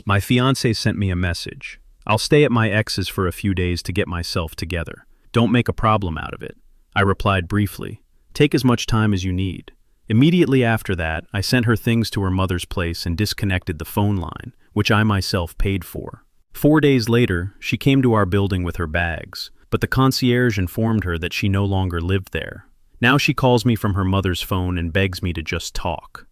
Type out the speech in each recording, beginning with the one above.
My fiancée sent me a message. I'll stay at my ex's for a few days to get myself together. Don't make a problem out of it. I replied briefly. Take as much time as you need. Immediately after that, I sent her things to her mother's place and disconnected the phone line, which I myself paid for. 4 days later, she came to our building with her bags, but the concierge informed her that she no longer lived there. Now she calls me from her mother's phone and begs me to just talk.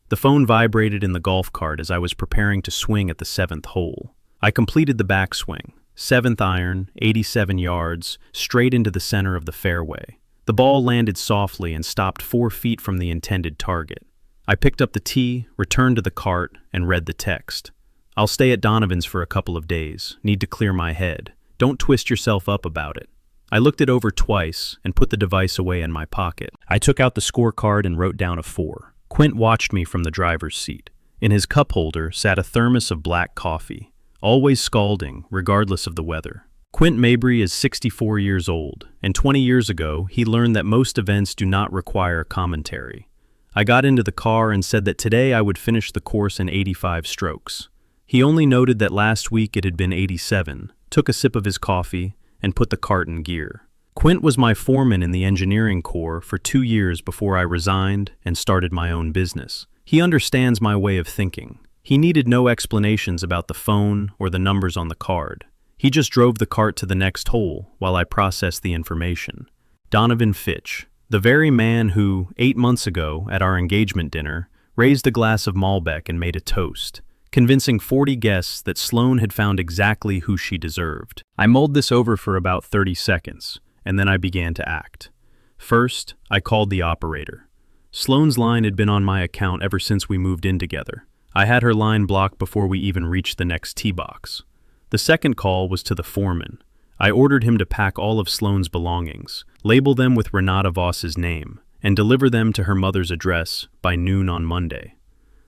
The phone vibrated in the golf cart as I was preparing to swing at the 7th hole. I completed the backswing, 7th iron, 87 yards, straight into the center of the fairway. The ball landed softly and stopped 4 feet from the intended target. I picked up the tee, returned to the cart, and read the text. I'll stay at Donovan's for a couple of days. Need to clear my head. Don't twist yourself up about it. I looked it over twice and put the device away in my pocket. I took out the scorecard and wrote down a 4. Quint watched me from the driver's seat. In his cup holder sat a thermos of black coffee, always scalding, regardless of the weather. Quint Mabry is 64 years old, and 20 years ago, he learned that most events do not require commentary. I got into the car and said that today I would finish the course in 85 strokes. He only noted that last week it had been 87, took a sip of his coffee, and put the cart in gear. Quint was my foreman in the engineering corps for 2 years before I resigned and started my own business. He understands my way of thinking. He needed no explanations about the phone or the numbers on the card. He just drove the cart to the next hole while I processed the information. Donovan Fitch, the very man who, 8 months ago at our engagement dinner, raised a glass of Malbec and made a toast, convincing 40 guests that Sloane had found exactly who she deserved. I mulled this over for about 30 seconds, and then I began to act. First, I called the operator. Sloane's line had been on my account ever since we moved in together. I had her line blocked before we even reached the next tee box. The second call was to the foreman. I ordered him to pack all of Sloane's belongings, label them with Renata Voss's name, and deliver them to her mother's address by noon on Monday.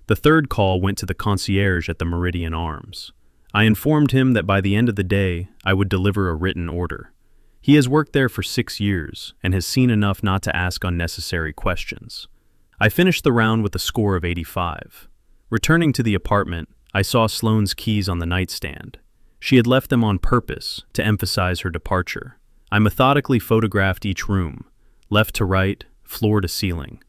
The third call went to the concierge at the Meridian Arms. I informed him that by the end of the day, I would deliver a written order. He has worked there for 6 years and has seen enough not to ask unnecessary questions. I finished the round with a score of 85. Returning to the apartment, I saw Sloane's keys on the nightstand. She had left them on purpose to emphasize her departure. I methodically photographed each room, left to right, floor to ceiling.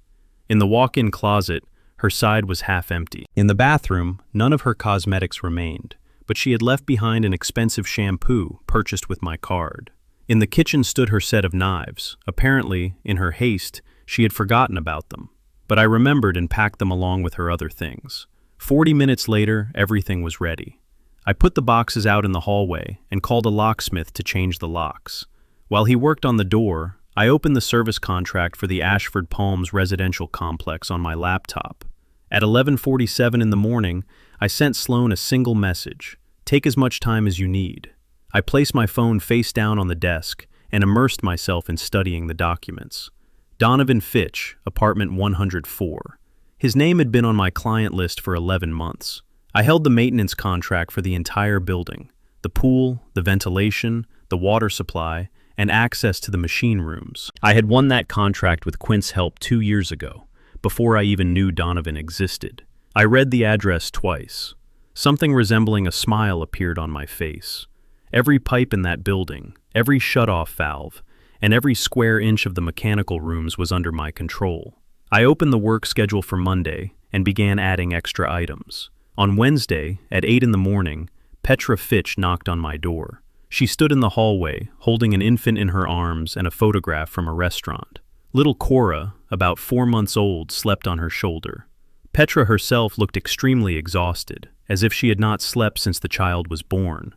In the walk-in closet, her side was half empty. In the bathroom, none of her cosmetics remained, but she had left behind an expensive shampoo purchased with my card. In the kitchen stood her set of knives. Apparently, in her haste, she had forgotten about them, but I remembered and packed them along with her other things. 40 minutes later, everything was ready. I put the boxes out in the hallway and called a locksmith to change the locks. While he worked on the door, I opened the service contract for the Ashford Palms residential complex on my laptop. At 11:47 in the morning, I sent Sloane a single message: take as much time as you need. I placed my phone face down on the desk and immersed myself in studying the documents. Donovan Fitch, apartment 104. His name had been on my client list for 11 months. I held the maintenance contract for the entire building: the pool, the ventilation, the water supply, and access to the machine rooms. I had won that contract with Quint's help 2 years ago, before I even knew Donovan existed. I read the address twice. Something resembling a smile appeared on my face. Every pipe in that building, every shutoff valve, and every square inch of the mechanical rooms was under my control. I opened the work schedule for Monday and began adding extra items. On Wednesday, at 8 in the morning, Petra Fitch knocked on my door. She stood in the hallway, holding an infant in her arms and a photograph from a restaurant. Little Cora, about 4 months old, slept on her shoulder. Petra herself looked extremely exhausted, as if she had not slept since the child was born,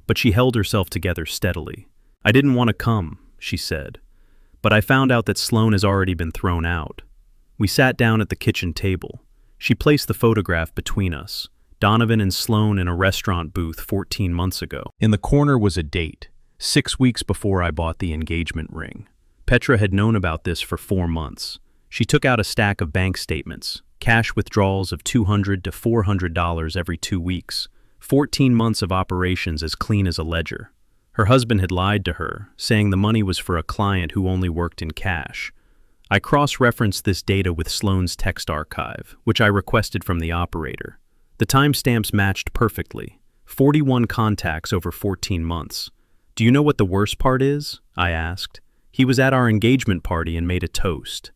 but she held herself together steadily. I didn't want to come, she said, but I found out that Sloane has already been thrown out. We sat down at the kitchen table. She placed the photograph between us, Donovan and Sloane in a restaurant booth 14 months ago. In the corner was a date, 6 weeks before I bought the engagement ring. Petra had known about this for 4 months. She took out a stack of bank statements, cash withdrawals of $200 to $400 every 2 weeks, 14 months of operations as clean as a ledger. Her husband had lied to her, saying the money was for a client who only worked in cash. I cross-referenced this data with Sloane's text archive, which I requested from the operator. The timestamps matched perfectly. 41 contacts over 14 months. Do you know what the worst part is? I asked. He was at our engagement party and made a toast.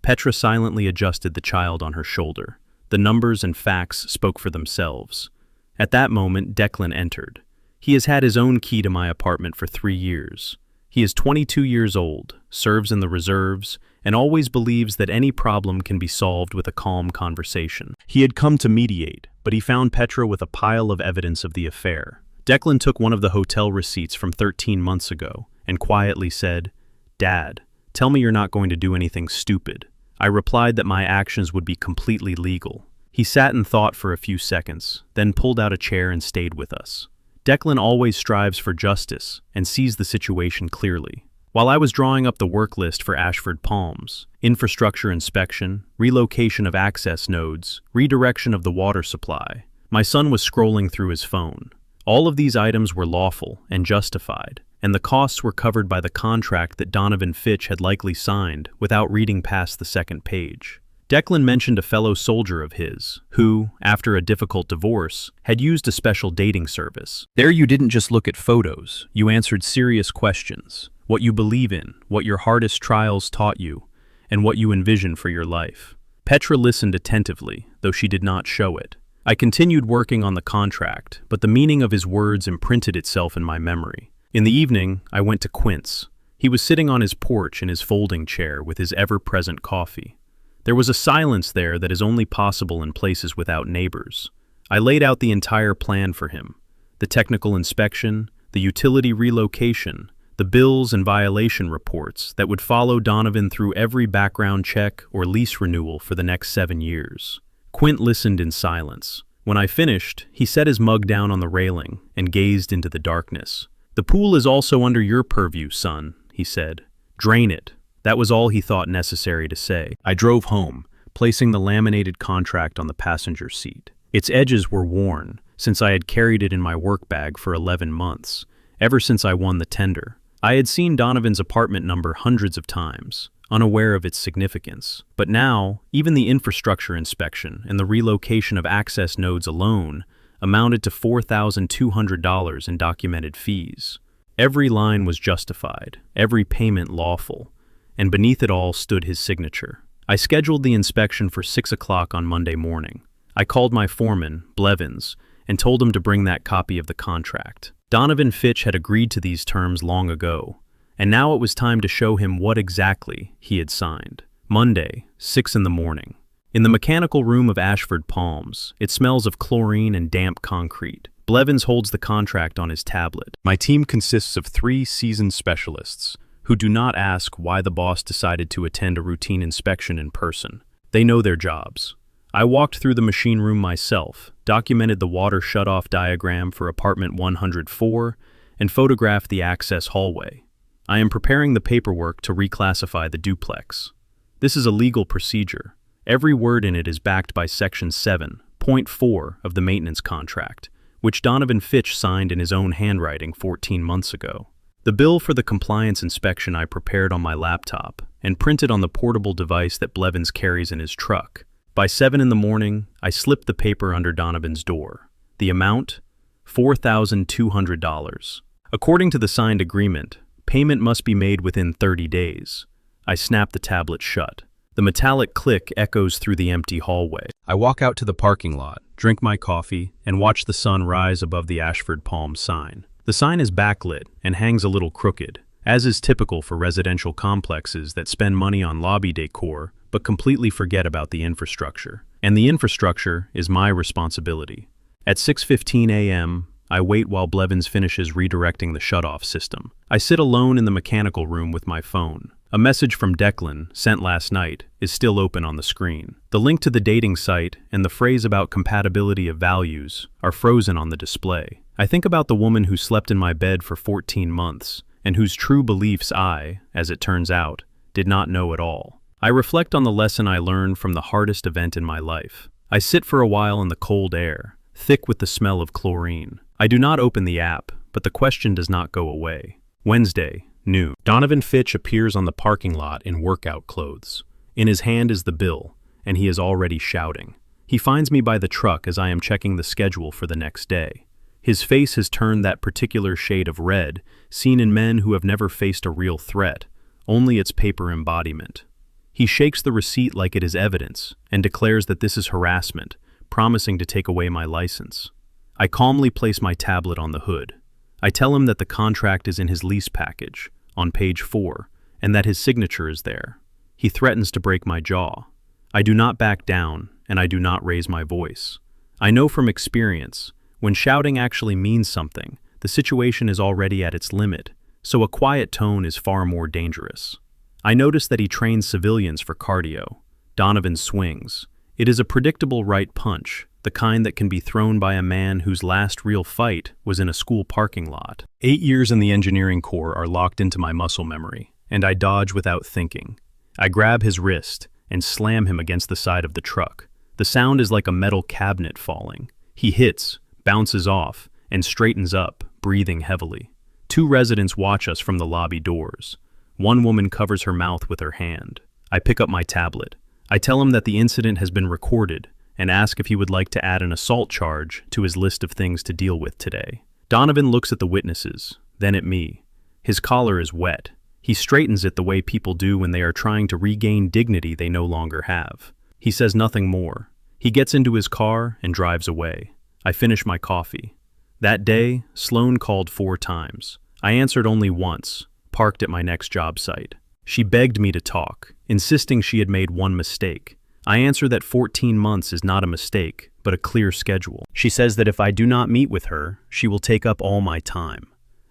Petra silently adjusted the child on her shoulder. The numbers and facts spoke for themselves. At that moment, Declan entered. He has had his own key to my apartment for 3 years. He is 22 years old, serves in the reserves, and always believes that any problem can be solved with a calm conversation. He had come to mediate, but he found Petra with a pile of evidence of the affair. Declan took one of the hotel receipts from 13 months ago and quietly said, "Dad, tell me you're not going to do anything stupid." I replied that my actions would be completely legal. He sat and thought for a few seconds, then pulled out a chair and stayed with us. Declan always strives for justice and sees the situation clearly. While I was drawing up the work list for Ashford Palms, infrastructure inspection, relocation of access nodes, redirection of the water supply, my son was scrolling through his phone. All of these items were lawful and justified, and the costs were covered by the contract that Donovan Fitch had likely signed without reading past the second page. Declan mentioned a fellow soldier of his, who, after a difficult divorce, had used a special dating service. There you didn't just look at photos, you answered serious questions. What you believe in, what your hardest trials taught you, and what you envision for your life. Petra listened attentively, though she did not show it. I continued working on the contract, but the meaning of his words imprinted itself in my memory. In the evening, I went to Quint's. He was sitting on his porch in his folding chair with his ever-present coffee. There was a silence there that is only possible in places without neighbors. I laid out the entire plan for him. The technical inspection, the utility relocation, the bills and violation reports that would follow Donovan through every background check or lease renewal for the next 7 years. Quint listened in silence. When I finished, he set his mug down on the railing and gazed into the darkness. "The pool is also under your purview, son," he said. "Drain it." That was all he thought necessary to say. I drove home, placing the laminated contract on the passenger seat. Its edges were worn, since I had carried it in my work bag for 11 months, ever since I won the tender. I had seen Donovan's apartment number hundreds of times, unaware of its significance. But now, even the infrastructure inspection and the relocation of access nodes alone amounted to $4,200 in documented fees. Every line was justified, every payment lawful, and beneath it all stood his signature. I scheduled the inspection for 6 o'clock on Monday morning. I called my foreman, Blevins, and told him to bring that copy of the contract. Donovan Fitch had agreed to these terms long ago, and now it was time to show him what exactly he had signed. Monday, 6 in the morning. In the mechanical room of Ashford Palms, it smells of chlorine and damp concrete. Blevins holds the contract on his tablet. My team consists of 3 seasoned specialists, who do not ask why the boss decided to attend a routine inspection in person. They know their jobs. I walked through the machine room myself, documented the water shutoff diagram for apartment 104, and photographed the access hallway. I am preparing the paperwork to reclassify the duplex. This is a legal procedure. Every word in it is backed by Section 7.4 of the maintenance contract, which Donovan Fitch signed in his own handwriting 14 months ago. The bill for the compliance inspection I prepared on my laptop and printed on the portable device that Blevins carries in his truck. By 7 in the morning, I slipped the paper under Donovan's door. The amount? $4,200. According to the signed agreement, payment must be made within 30 days. I snapped the tablet shut. The metallic click echoes through the empty hallway. I walk out to the parking lot, drink my coffee, and watch the sun rise above the Ashford Palms sign. The sign is backlit and hangs a little crooked, as is typical for residential complexes that spend money on lobby decor but completely forget about the infrastructure. And the infrastructure is my responsibility. At 6:15 a.m., I wait while Blevins finishes redirecting the shutoff system. I sit alone in the mechanical room with my phone. A message from Declan, sent last night, is still open on the screen. The link to the dating site and the phrase about compatibility of values are frozen on the display. I think about the woman who slept in my bed for 14 months and whose true beliefs I, as it turns out, did not know at all. I reflect on the lesson I learned from the hardest event in my life. I sit for a while in the cold air, thick with the smell of chlorine. I do not open the app, but the question does not go away. Wednesday, noon. Donovan Fitch appears on the parking lot in workout clothes. In his hand is the bill, and he is already shouting. He finds me by the truck as I am checking the schedule for the next day. His face has turned that particular shade of red seen in men who have never faced a real threat, only its paper embodiment. He shakes the receipt like it is evidence and declares that this is harassment, promising to take away my license. I calmly place my tablet on the hood. I tell him that the contract is in his lease package, on page 4, and that his signature is there. He threatens to break my jaw. I do not back down, and I do not raise my voice. I know from experience, when shouting actually means something, the situation is already at its limit, so a quiet tone is far more dangerous. I notice that he trains civilians for cardio. Donovan swings. It is a predictable right punch, the kind that can be thrown by a man whose last real fight was in a school parking lot. 8 years in the engineering corps are locked into my muscle memory, and I dodge without thinking. I grab his wrist and slam him against the side of the truck. The sound is like a metal cabinet falling. He hits, bounces off, and straightens up, breathing heavily. 2 residents watch us from the lobby doors. One woman covers her mouth with her hand. I pick up my tablet. I tell him that the incident has been recorded and ask if he would like to add an assault charge to his list of things to deal with today. Donovan looks at the witnesses, then at me. His collar is wet. He straightens it the way people do when they are trying to regain dignity they no longer have. He says nothing more. He gets into his car and drives away. I finish my coffee. That day, Sloan called 4 times. I answered only once, parked at my next job site. She begged me to talk, insisting she had made one mistake. I answer that 14 months is not a mistake, but a clear schedule. She says that if I do not meet with her, she will take up all my time.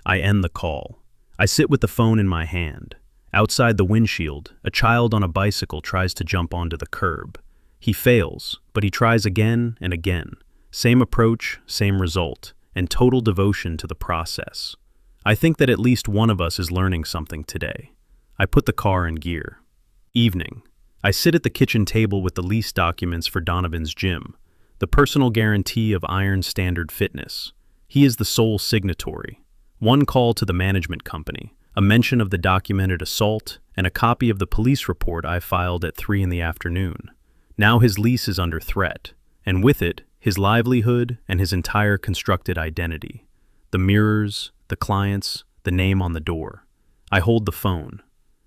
I end the call. I sit with the phone in my hand. Outside the windshield, a child on a bicycle tries to jump onto the curb. He fails, but he tries again and again. Same approach, same result, and total devotion to the process. I think that at least one of us is learning something today. I put the car in gear. Evening. I sit at the kitchen table with the lease documents for Donovan's gym, the personal guarantee of Iron Standard Fitness. He is the sole signatory. One call to the management company, a mention of the documented assault, and a copy of the police report I filed at 3 in the afternoon. Now his lease is under threat, and with it, his livelihood and his entire constructed identity. The mirrors, the clients, the name on the door. I hold the phone.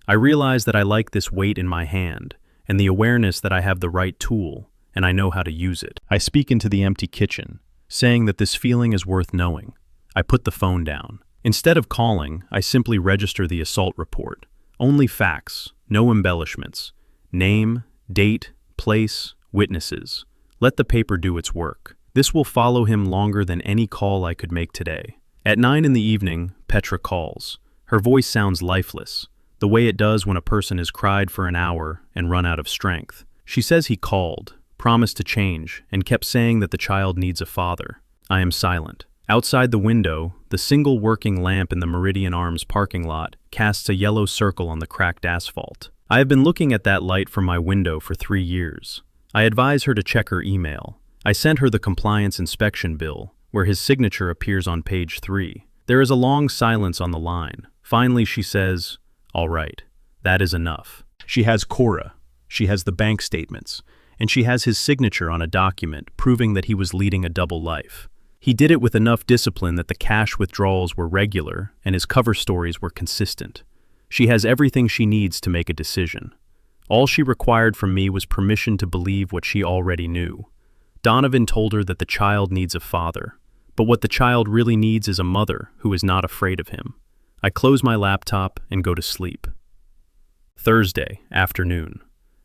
I realize that I like this weight in my hand, and the awareness that I have the right tool, and I know how to use it. I speak into the empty kitchen, saying that this feeling is worth knowing. I put the phone down. Instead of calling, I simply register the assault report. Only facts, no embellishments. Name, date, place, witnesses. Let the paper do its work. This will follow him longer than any call I could make today. At 9 in the evening, Petra calls. Her voice sounds lifeless, the way it does when a person has cried for an hour and run out of strength. She says he called, promised to change, and kept saying that the child needs a father. I am silent. Outside the window, the single working lamp in the Meridian Arms parking lot casts a yellow circle on the cracked asphalt. I have been looking at that light from my window for 3 years. I advise her to check her email. I sent her the compliance inspection bill, where his signature appears on page 3. There is a long silence on the line. Finally, she says, "All right, that is enough." She has Cora, she has the bank statements, and she has his signature on a document proving that he was leading a double life. He did it with enough discipline that the cash withdrawals were regular and his cover stories were consistent. She has everything she needs to make a decision. All she required from me was permission to believe what she already knew. Donovan told her that the child needs a father, but what the child really needs is a mother who is not afraid of him. I close my laptop and go to sleep. Thursday, afternoon.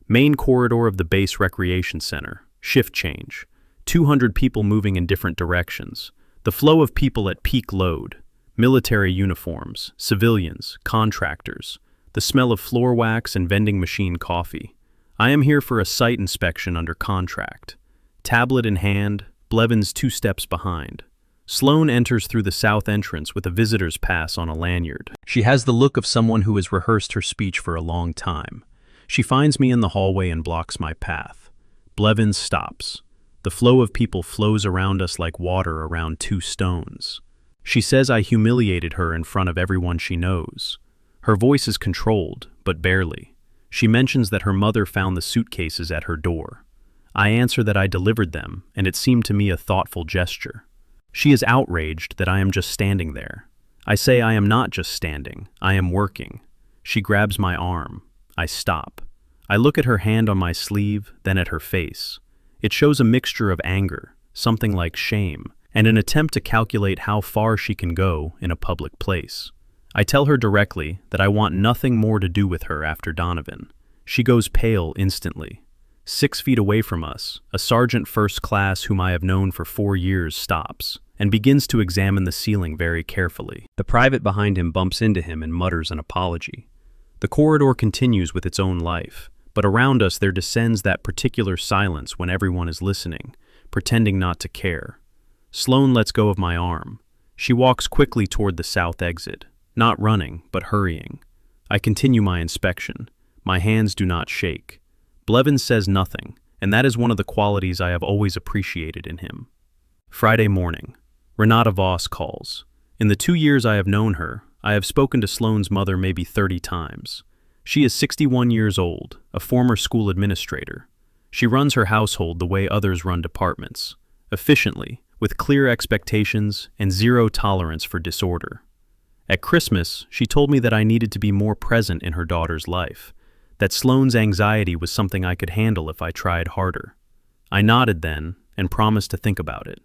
Main corridor of the base recreation center. Shift change. 200 people moving in different directions. The flow of people at peak load. Military uniforms, civilians, contractors. The smell of floor wax and vending machine coffee. I am here for a site inspection under contract. Tablet in hand, Blevins 2 steps behind. Sloan enters through the south entrance with a visitor's pass on a lanyard. She has the look of someone who has rehearsed her speech for a long time. She finds me in the hallway and blocks my path. Blevins stops. The flow of people flows around us like water around 2 stones. She says I humiliated her in front of everyone she knows. Her voice is controlled, but barely. She mentions that her mother found the suitcases at her door. I answer that I delivered them, and it seemed to me a thoughtful gesture. She is outraged that I am just standing there. I say I am not just standing, I am working. She grabs my arm. I stop. I look at her hand on my sleeve, then at her face. It shows a mixture of anger, something like shame, and an attempt to calculate how far she can go in a public place. I tell her directly that I want nothing more to do with her after Donovan. She goes pale instantly. 6 feet away from us, a sergeant first class whom I have known for 4 years stops and begins to examine the ceiling very carefully. The private behind him bumps into him and mutters an apology. The corridor continues with its own life, but around us there descends that particular silence when everyone is listening, pretending not to care. Sloane lets go of my arm. She walks quickly toward the south exit, not running, but hurrying. I continue my inspection. My hands do not shake. Blevins says nothing, and that is one of the qualities I have always appreciated in him. Friday morning. Renata Voss calls. In the 2 years I have known her, I have spoken to Sloane's mother maybe 30 times. She is 61 years old, a former school administrator. She runs her household the way others run departments, efficiently, with clear expectations and zero tolerance for disorder. At Christmas, she told me that I needed to be more present in her daughter's life, that Sloane's anxiety was something I could handle if I tried harder. I nodded then and promised to think about it.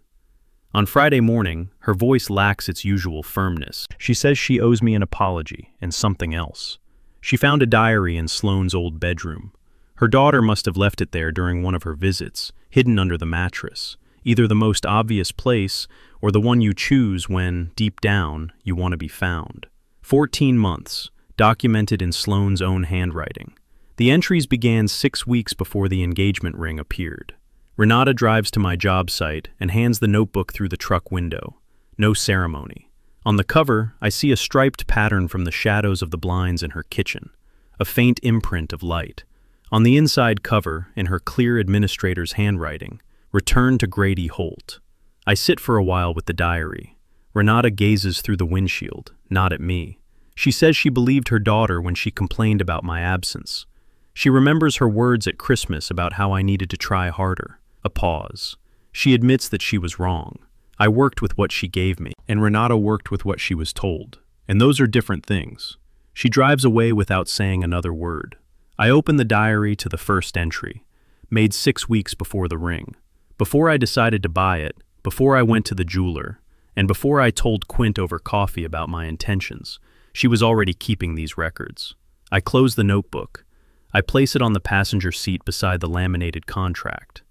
On Friday morning, her voice lacks its usual firmness. She says she owes me an apology and something else. She found a diary in Sloane's old bedroom. Her daughter must have left it there during one of her visits, hidden under the mattress, either the most obvious place or the one you choose when, deep down, you want to be found. 14 months, documented in Sloane's own handwriting. The entries began 6 weeks before the engagement ring appeared. Renata drives to my job site and hands the notebook through the truck window. No ceremony. On the cover, I see a striped pattern from the shadows of the blinds in her kitchen, a faint imprint of light. On the inside cover, in her clear administrator's handwriting, "Return to Grady Holt." I sit for a while with the diary. Renata gazes through the windshield, not at me. She says she believed her daughter when she complained about my absence. She remembers her words at Christmas about how I needed to try harder. A pause. She admits that she was wrong. I worked with what she gave me, and Renata worked with what she was told. And those are different things. She drives away without saying another word. I open the diary to the first entry, made 6 weeks before the ring. Before I decided to buy it, before I went to the jeweler, and before I told Quint over coffee about my intentions, she was already keeping these records. I close the notebook. I place it on the passenger seat beside the laminated contract.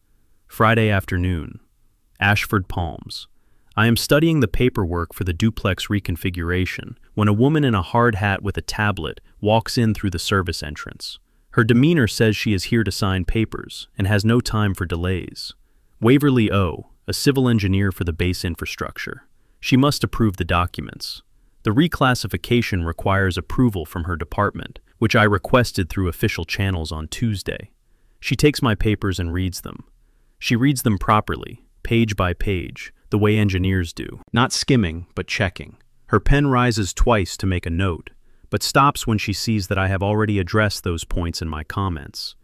Friday afternoon. Ashford Palms. I am studying the paperwork for the duplex reconfiguration when a woman in a hard hat with a tablet walks in through the service entrance. Her demeanor says she is here to sign papers and has no time for delays. Waverly O., a civil engineer for the base infrastructure. She must approve the documents. The reclassification requires approval from her department, which I requested through official channels on Tuesday. She takes my papers and reads them. She reads them properly, page by page, the way engineers do, not skimming, but checking. Her pen rises twice to make a note, but stops when she sees that I have already addressed those points in my comments.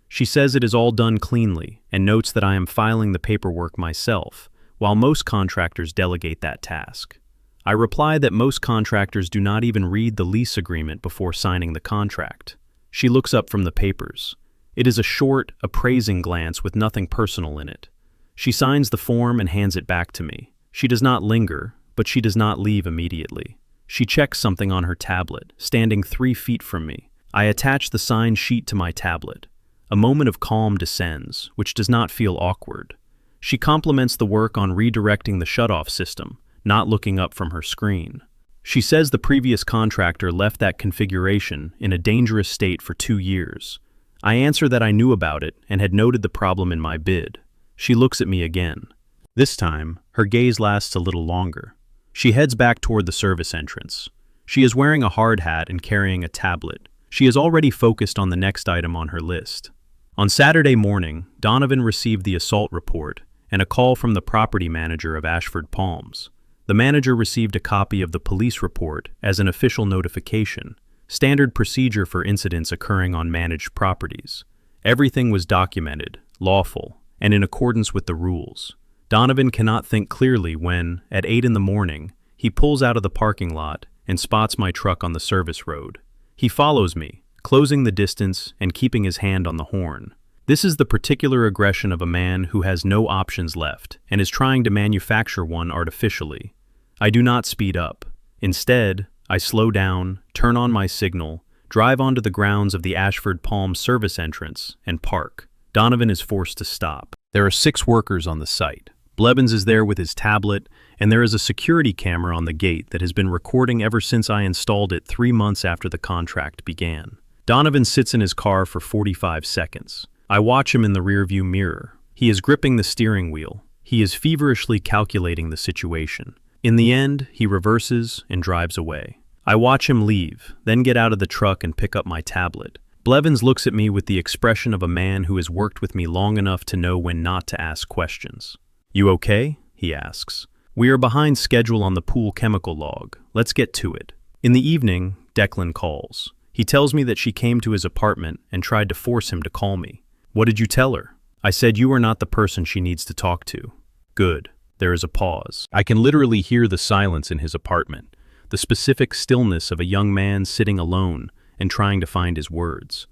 She says it is all done cleanly and notes that I am filing the paperwork myself, while most contractors delegate that task. I reply that most contractors do not even read the lease agreement before signing the contract. She looks up from the papers. It is a short, appraising glance with nothing personal in it. She signs the form and hands it back to me. She does not linger, but she does not leave immediately. She checks something on her tablet, standing 3 feet from me. I attach the signed sheet to my tablet. A moment of calm descends, which does not feel awkward. She compliments the work on redirecting the shutoff system, not looking up from her screen. She says the previous contractor left that configuration in a dangerous state for 2 years. I answer that I knew about it and had noted the problem in my bid. She looks at me again. This time, her gaze lasts a little longer. She heads back toward the service entrance. She is wearing a hard hat and carrying a tablet. She is already focused on the next item on her list. On Saturday morning, Donovan received the assault report and a call from the property manager of Ashford Palms. The manager received a copy of the police report as an official notification, standard procedure for incidents occurring on managed properties. Everything was documented, lawful, and in accordance with the rules. Donovan cannot think clearly when, at 8 in the morning, he pulls out of the parking lot and spots my truck on the service road. He follows me, closing the distance and keeping his hand on the horn. This is the particular aggression of a man who has no options left and is trying to manufacture one artificially. I do not speed up. Instead, I slow down, turn on my signal, drive onto the grounds of the Ashford Palms service entrance, and park. Donovan is forced to stop. There are 6 workers on the site. Blevins is there with his tablet, and there is a security camera on the gate that has been recording ever since I installed it 3 months after the contract began. Donovan sits in his car for 45 seconds. I watch him in the rearview mirror. He is gripping the steering wheel. He is feverishly calculating the situation. In the end, he reverses and drives away. I watch him leave, then get out of the truck and pick up my tablet. Blevins looks at me with the expression of a man who has worked with me long enough to know when not to ask questions. "You okay?" he asks. "We are behind schedule on the pool chemical log. Let's get to it." In the evening, Declan calls. He tells me that she came to his apartment and tried to force him to call me. "What did you tell her?" "I said you are not the person she needs to talk to." "Good." There is a pause. I can literally hear the silence in his apartment, the specific stillness of a young man sitting alone and trying to find his words.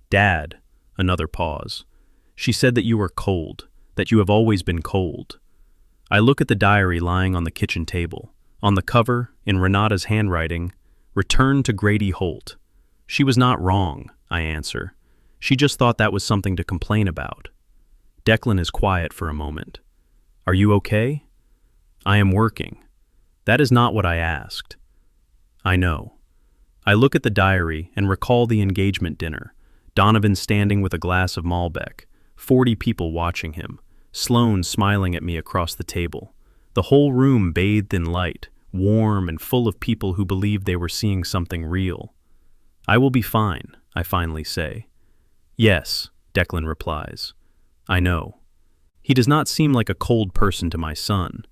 "Dad," another pause. "She said that you are cold, that you have always been cold." I look at the diary lying on the kitchen table. On the cover, in Renata's handwriting, "Return to Grady Holt." "She was not wrong," I answer. "She just thought that was something to complain about." Declan is quiet for a moment. "Are you okay?" "I am working." "That is not what I asked." "I know." I look at the diary and recall the engagement dinner. Donovan standing with a glass of Malbec, 40 people watching him, Sloane smiling at me across the table. The whole room bathed in light, warm and full of people who believed they were seeing something real. "I will be fine," I finally say. "Yes," Declan replies. "I know." He does not seem like a cold person to my son.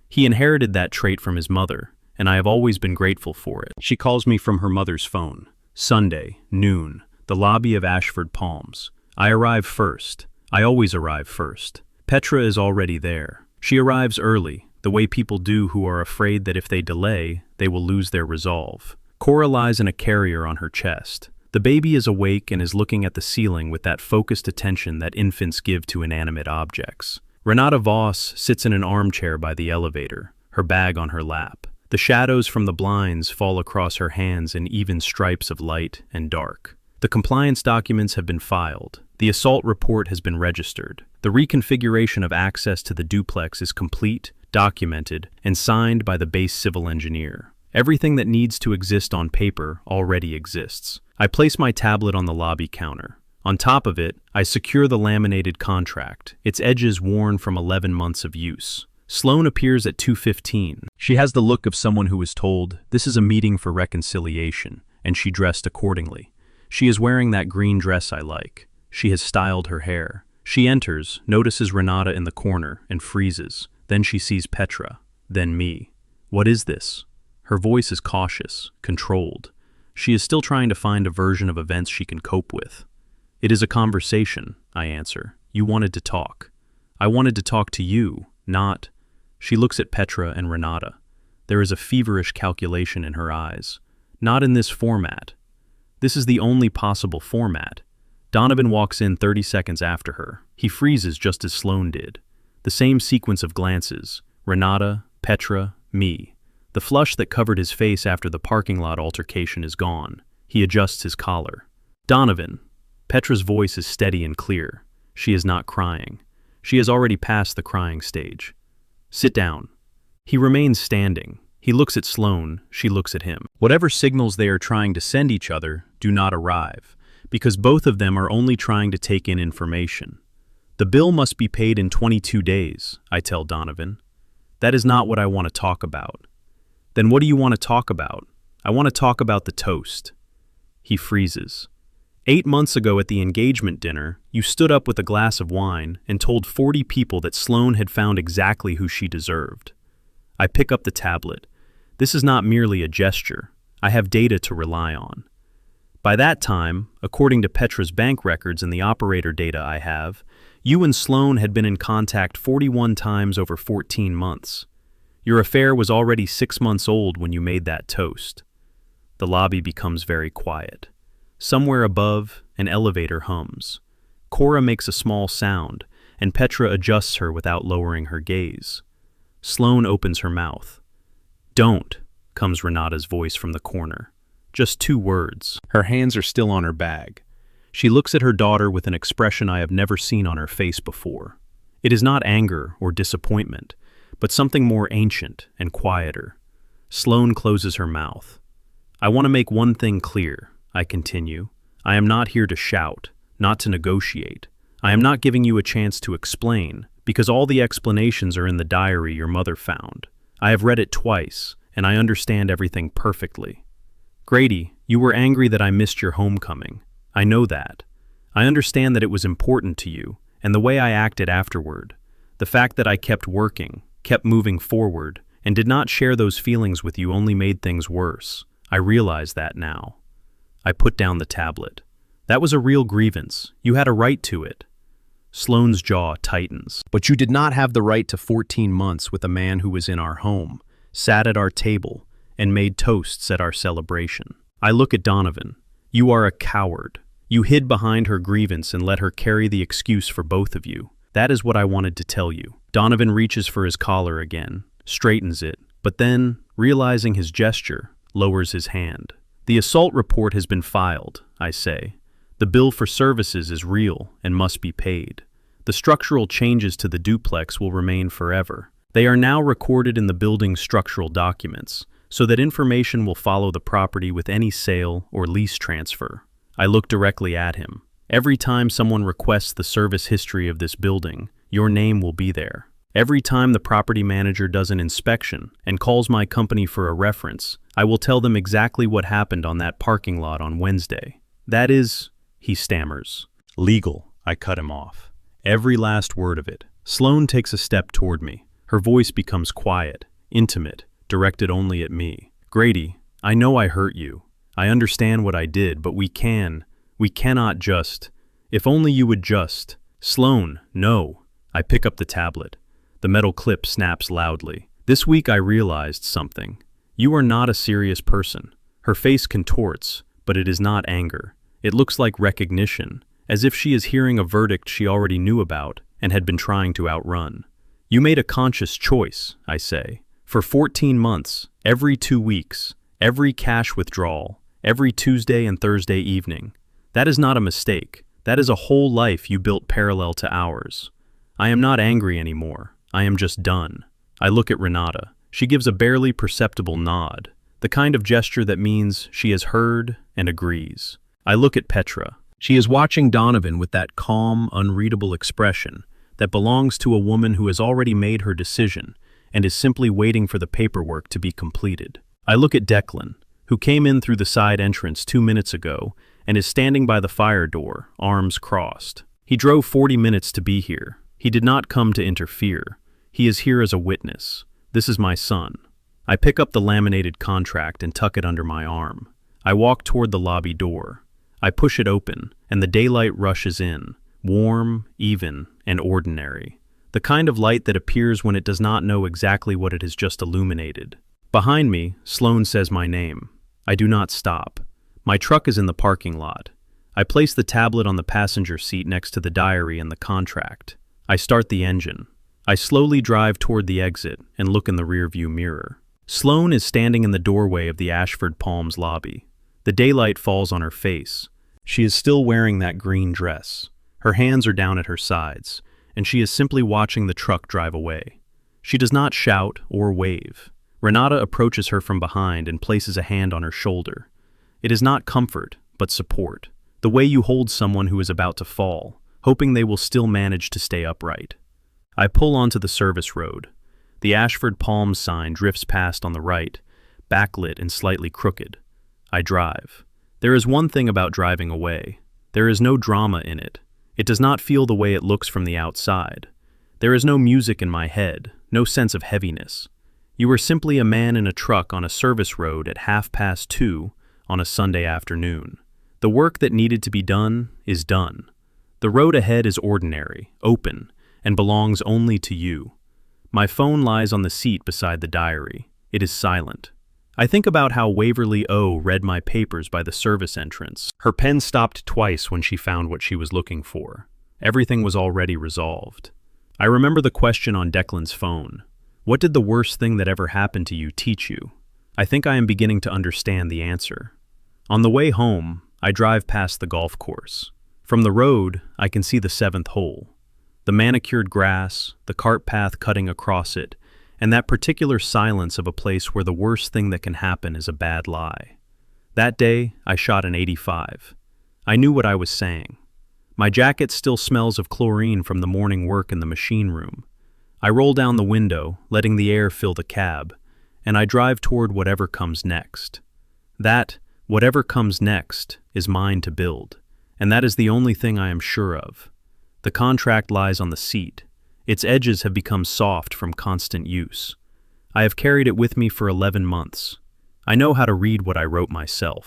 He inherited that trait from his mother, and I have always been grateful for it. She calls me from her mother's phone. Sunday, noon, the lobby of Ashford Palms. I arrive first. I always arrive first. Petra is already there. She arrives early, the way people do who are afraid that if they delay, they will lose their resolve. Cora lies in a carrier on her chest. The baby is awake and is looking at the ceiling with that focused attention that infants give to inanimate objects. Renata Voss sits in an armchair by the elevator, her bag on her lap. The shadows from the blinds fall across her hands in even stripes of light and dark. The compliance documents have been filed. The assault report has been registered. The reconfiguration of access to the duplex is complete, documented, and signed by the base civil engineer. Everything that needs to exist on paper already exists. I place my tablet on the lobby counter. On top of it, I secure the laminated contract, its edges worn from 11 months of use. Sloane appears at 2:15. She has the look of someone who is told, "This is a meeting for reconciliation," and she dressed accordingly. She is wearing that green dress I like. She has styled her hair. She enters, notices Renata in the corner, and freezes. Then she sees Petra, then me. "What is this?" Her voice is cautious, controlled. She is still trying to find a version of events she can cope with. "It is a conversation," I answer. "You wanted to talk." "I wanted to talk to you, not—" She looks at Petra and Renata. There is a feverish calculation in her eyes. "Not in this format." This is the only possible format. Donovan walks in 30 seconds after her. He freezes just as Sloane did. The same sequence of glances. Renata, Petra, me. The flush that covered his face after the parking lot altercation is gone. He adjusts his collar. "Donovan." Petra's voice is steady and clear. She is not crying. She has already passed the crying stage. "Sit down." He remains standing. He looks at Sloane. She looks at him. Whatever signals they are trying to send each other do not arrive, because both of them are only trying to take in information. "The bill must be paid in 22 days, I tell Donovan. "That is not what I want to talk about." "Then what do you want to talk about?" "I want to talk about the toast." He freezes. 8 months ago at the engagement dinner, you stood up with a glass of wine and told 40 people that Sloane had found exactly who she deserved. I pick up the tablet. This is not merely a gesture. I have data to rely on. By that time, according to Petra's bank records and the operator data I have, You and Sloan had been in contact 41 times over 14 months. Your affair was already 6 months old when you made that toast. The lobby becomes very quiet. Somewhere above, an elevator hums. Cora makes a small sound, and Petra adjusts her without lowering her gaze. Sloan opens her mouth. "Don't," comes Renata's voice from the corner. Just 2 words. Her hands are still on her bag. She looks at her daughter with an expression I have never seen on her face before. It is not anger or disappointment, but something more ancient and quieter. Sloan closes her mouth. "I want to make one thing clear," I continue. "I am not here to shout, not to negotiate. I am not giving you a chance to explain, because all the explanations are in the diary your mother found. I have read it twice, and I understand everything perfectly. Grady, you were angry that I missed your homecoming. I know that. I understand that it was important to you, and the way I acted afterward. The fact that I kept working, kept moving forward, and did not share those feelings with you only made things worse. I realize that now." I put down the tablet. "That was a real grievance. You had a right to it." Sloane's jaw tightens. "But you did not have the right to 14 months with a man who was in our home, sat at our table, and made toasts at our celebration." I look at Donovan. "You are a coward. You hid behind her grievance and let her carry the excuse for both of you. That is what I wanted to tell you." Donovan reaches for his collar again, straightens it, but then, realizing his gesture, lowers his hand. "The assault report has been filed," I say. "The bill for services is real and must be paid. The structural changes to the duplex will remain forever. They are now recorded in the building's structural documents, so that information will follow the property with any sale or lease transfer." I look directly at him. "Every time someone requests the service history of this building, your name will be there. Every time the property manager does an inspection and calls my company for a reference, I will tell them exactly what happened on that parking lot on Wednesday. That is," he stammers. "Legal," I cut him off. "Every last word of it." Sloan takes a step toward me. Her voice becomes quiet, intimate, directed only at me. "Grady, I know I hurt you. I understand what I did, but we cannot just. If only you would just." "Sloan, no." I pick up the tablet. The metal clip snaps loudly. "This week I realized something. You are not a serious person." Her face contorts, but it is not anger. It looks like recognition, as if she is hearing a verdict she already knew about and had been trying to outrun. "You made a conscious choice," I say. "For 14 months, every 2 weeks, every cash withdrawal, every Tuesday and Thursday evening. That is not a mistake. That is a whole life you built parallel to ours. I am not angry anymore. I am just done." I look at Renata. She gives a barely perceptible nod, the kind of gesture that means she has heard and agrees. I look at Petra. She is watching Donovan with that calm, unreadable expression that belongs to a woman who has already made her decision and is simply waiting for the paperwork to be completed. I look at Declan, who came in through the side entrance 2 minutes ago and is standing by the fire door, arms crossed. He drove 40 minutes to be here. He did not come to interfere. He is here as a witness. This is my son. I pick up the laminated contract and tuck it under my arm. I walk toward the lobby door. I push it open, and the daylight rushes in, warm, even, and ordinary. The kind of light that appears when it does not know exactly what it has just illuminated. Behind me, Sloan says my name. I do not stop. My truck is in the parking lot. I place the tablet on the passenger seat next to the diary and the contract. I start the engine. I slowly drive toward the exit and look in the rearview mirror. Sloan is standing in the doorway of the Ashford Palms lobby. The daylight falls on her face. She is still wearing that green dress. Her hands are down at her sides, and she is simply watching the truck drive away. She does not shout or wave. Renata approaches her from behind and places a hand on her shoulder. It is not comfort, but support. The way you hold someone who is about to fall, hoping they will still manage to stay upright. I pull onto the service road. The Ashford Palms sign drifts past on the right, backlit and slightly crooked. I drive. There is one thing about driving away. There is no drama in it. It does not feel the way it looks from the outside. There is no music in my head, no sense of heaviness. You are simply a man in a truck on a service road at 2:30 on a Sunday afternoon. The work that needed to be done is done. The road ahead is ordinary, open, and belongs only to you. My phone lies on the seat beside the diary. It is silent. I think about how Waverly O read my papers by the service entrance. Her pen stopped twice when she found what she was looking for. Everything was already resolved. I remember the question on Declan's phone. What did the worst thing that ever happened to you teach you? I think I am beginning to understand the answer. On the way home, I drive past the golf course. From the road, I can see the 7th hole. The manicured grass, the cart path cutting across it, and that particular silence of a place where the worst thing that can happen is a bad lie. That day, I shot an 85. I knew what I was saying. My jacket still smells of chlorine from the morning work in the machine room. I roll down the window, letting the air fill the cab, and I drive toward whatever comes next. That, whatever comes next, is mine to build, and that is the only thing I am sure of. The contract lies on the seat. Its edges have become soft from constant use. I have carried it with me for 11 months. I know how to read what I wrote myself.